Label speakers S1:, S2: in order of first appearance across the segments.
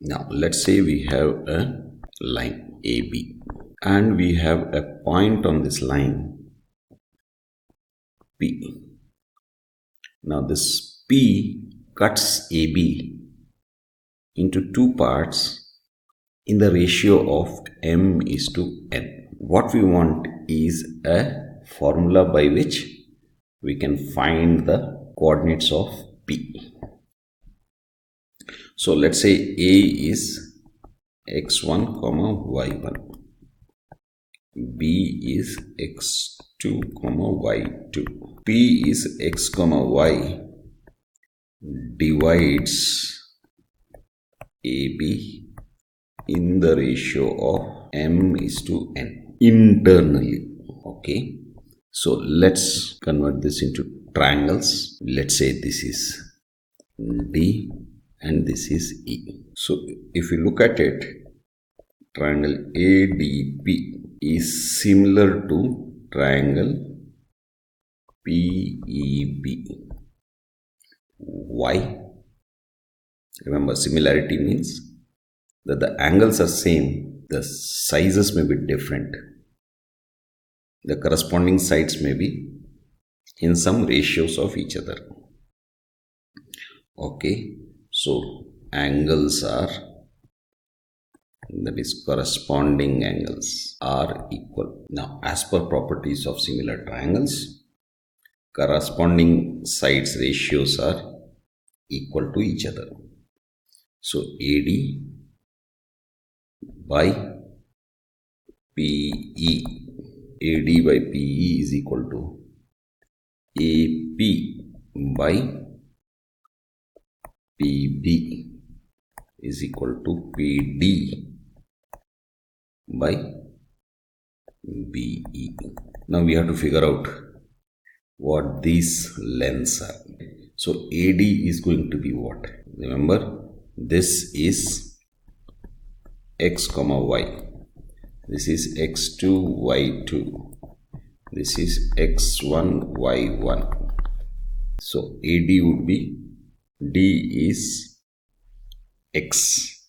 S1: Now let's say we have a line AB and we have a point on this line P. Now this P cuts AB into two parts in the ratio of m is to n. What we want is a formula by which we can find the coordinates of P. So let's say A is x1 comma y1, B is x2 comma y2, P is x comma y divides AB in the ratio of m is to n internally. Okay, so let's convert this into triangles. Let's say this is D and this is E. So if you look at it, triangle ADP is similar to triangle PEB. Why? Remember, similarity means that the angles are same, the sizes may be different. The corresponding sides may be in some ratios of each other. Okay, so angles are, that is corresponding angles are equal. Now as per properties of similar triangles, corresponding sides ratios are equal to each other. So AD by PE, AD by PE is equal to AP by PB is equal to PD by BE. Now we have to figure out what these lengths are. So AD is going to be what? Remember, this is x comma y. This is x2 y2. This is x1 y1. So AD would be, D is x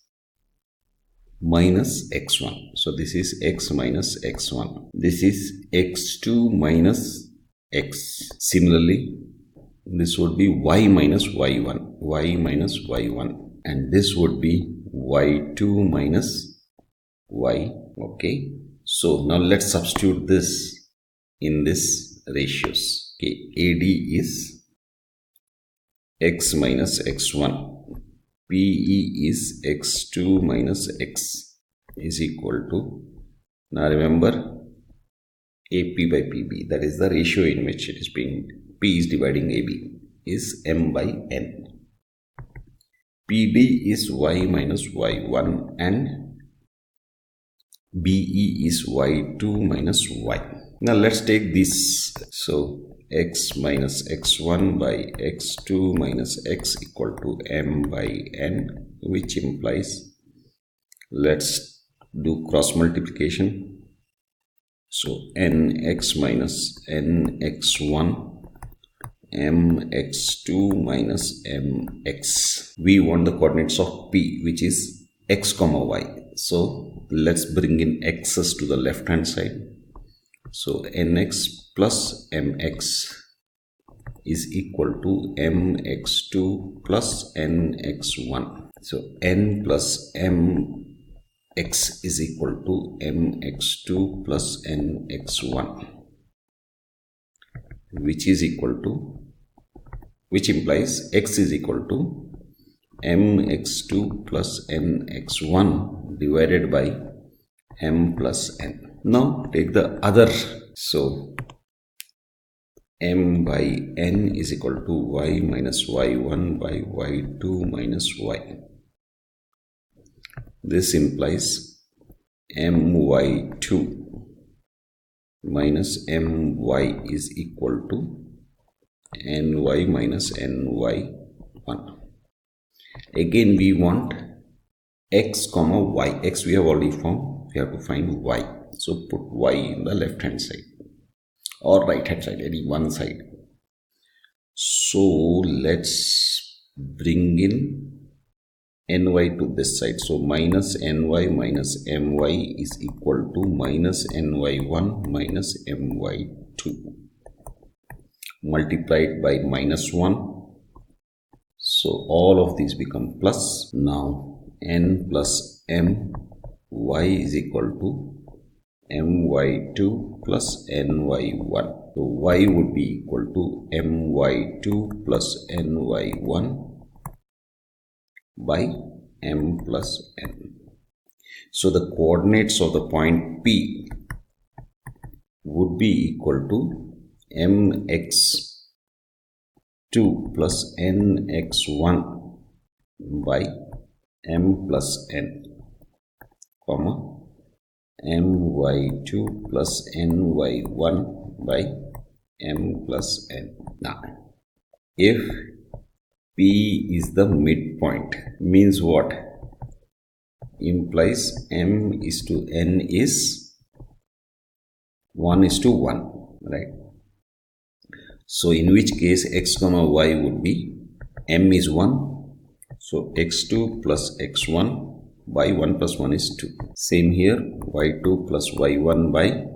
S1: minus x1. So this is x minus x1. This is x2 minus x. Similarly, this would be y minus y1. Y minus y1. And this would be y2 minus y. Okay. So now let's substitute this in this ratios. Okay. AD is x minus x1. PE is x2 minus x is equal to, now remember, AP by PB, that is the ratio in which it is being, P is dividing AB, is m by n. PB is y minus y1 and BE is y2 minus y. Now let's take this. So x minus x1 by x2 minus x equal to m by n, which implies, let's do cross multiplication. So nx minus nx1 mx2 minus mx. We want the coordinates of P, which is x comma y. So let's bring in x's to the left hand side. So nx plus mx is equal to mx2 plus nx1. So n plus mx is equal to mx2 plus nx1, which is equal to, which implies x is equal to mx2 plus nx1 divided by m plus n. Now take the other. So m by n is equal to y minus y1 by y2 minus y. This implies my2 minus my is equal to ny minus ny1. Again we want x comma y. X we have already found, we have to find y. So put y in the left hand side or right hand side, any one side. So let's bring in ny to this side. So minus ny minus my is equal to minus ny1 minus my2 multiplied by minus 1. So all of these become plus. Now n plus m y is equal to my2 plus ny1. So y would be equal to my2 plus ny1 by m plus n. So the coordinates of the point P would be equal to mx2 plus nx1 by m plus n, comma my2 plus ny1 by m plus n. Now, if P is the midpoint, means what? Implies m is to n is 1:1, right? So in which case x comma y would be m is 1, so x2 plus x1 by 1 plus 1 is 2. Same here, y2 plus y1 by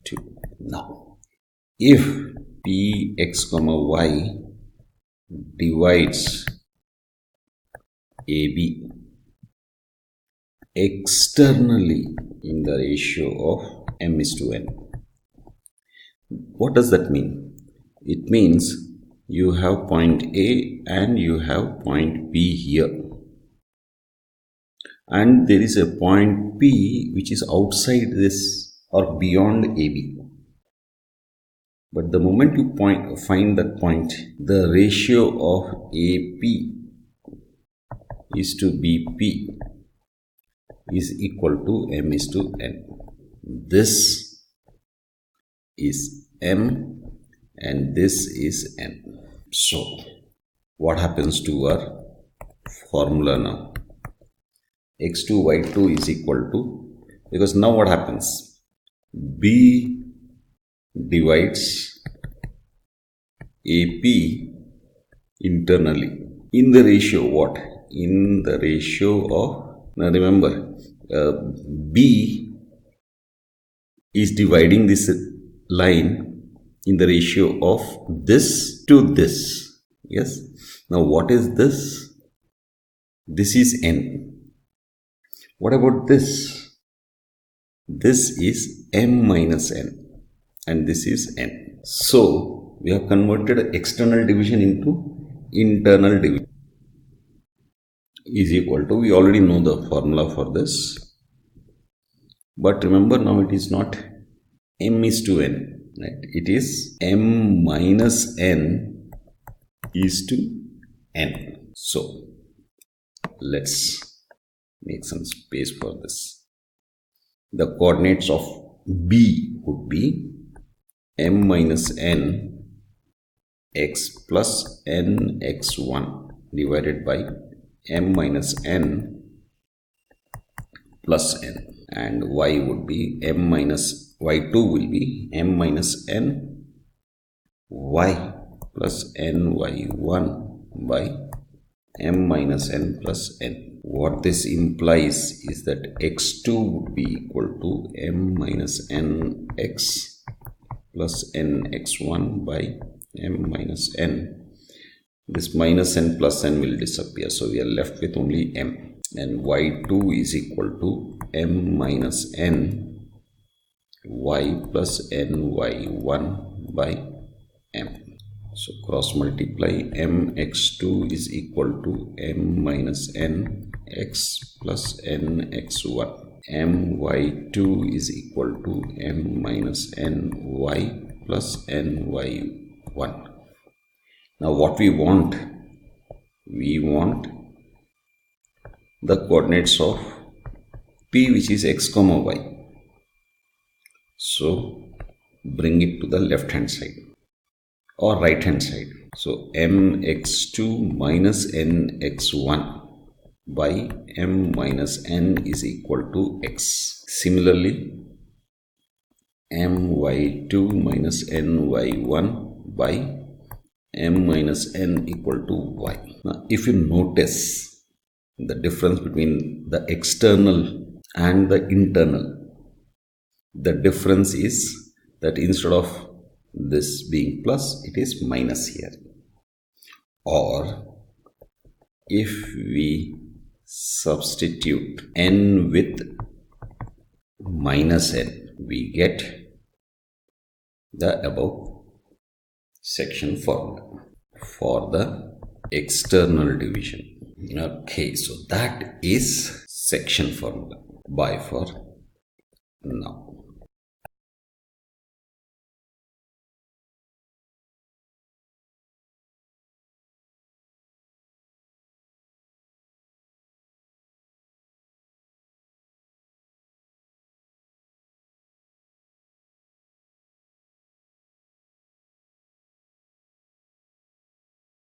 S1: 2. Now, if px comma y divides AB externally in the ratio of m is to n. What does that mean? It means you have point A and you have point B here. And there is a point P which is outside this or beyond AB. But the moment you find that point, the ratio of AP is to BP is equal to m is to n. This is m and this is n. So what happens to our formula now? x2 y2 is equal to, because now what happens? B divides AP internally in the ratio what? In the ratio of, now remember, B is dividing this line in the ratio of this to this. Yes. Now what is this? This is n. What about this? This is m minus n and this is n. So we have converted external division into internal division is equal to, we already know the formula for this, but remember now it is not m is to n, right? It is m minus n is to n. So let's make some space for this. The coordinates of B would be m minus n x plus n x1 divided by m minus n plus n, and y would be m minus y2 will be m minus n y plus ny1 by m minus n plus n. What this implies is that x2 would be equal to m minus n x plus n x1 by m minus n. This minus n plus n will disappear, so we are left with only m, and y2 is equal to m minus n y plus ny1 by m. So cross multiply, mx2 is equal to m minus n x plus n x1. my2 is equal to m minus n y plus ny1. Now what we want the coordinates of P, which is x comma y. So bring it to the left hand side or right hand side. So mx2 minus nx1 by m minus n is equal to x. Similarly, my2 minus ny1 by m minus n equal to y. Now if you notice, the difference between the external and the internal. The difference is that instead of this being plus, it is minus here. Or if we substitute n with minus n, we get the above section formula for the external division. Okay, so that is section formula. Bye for now.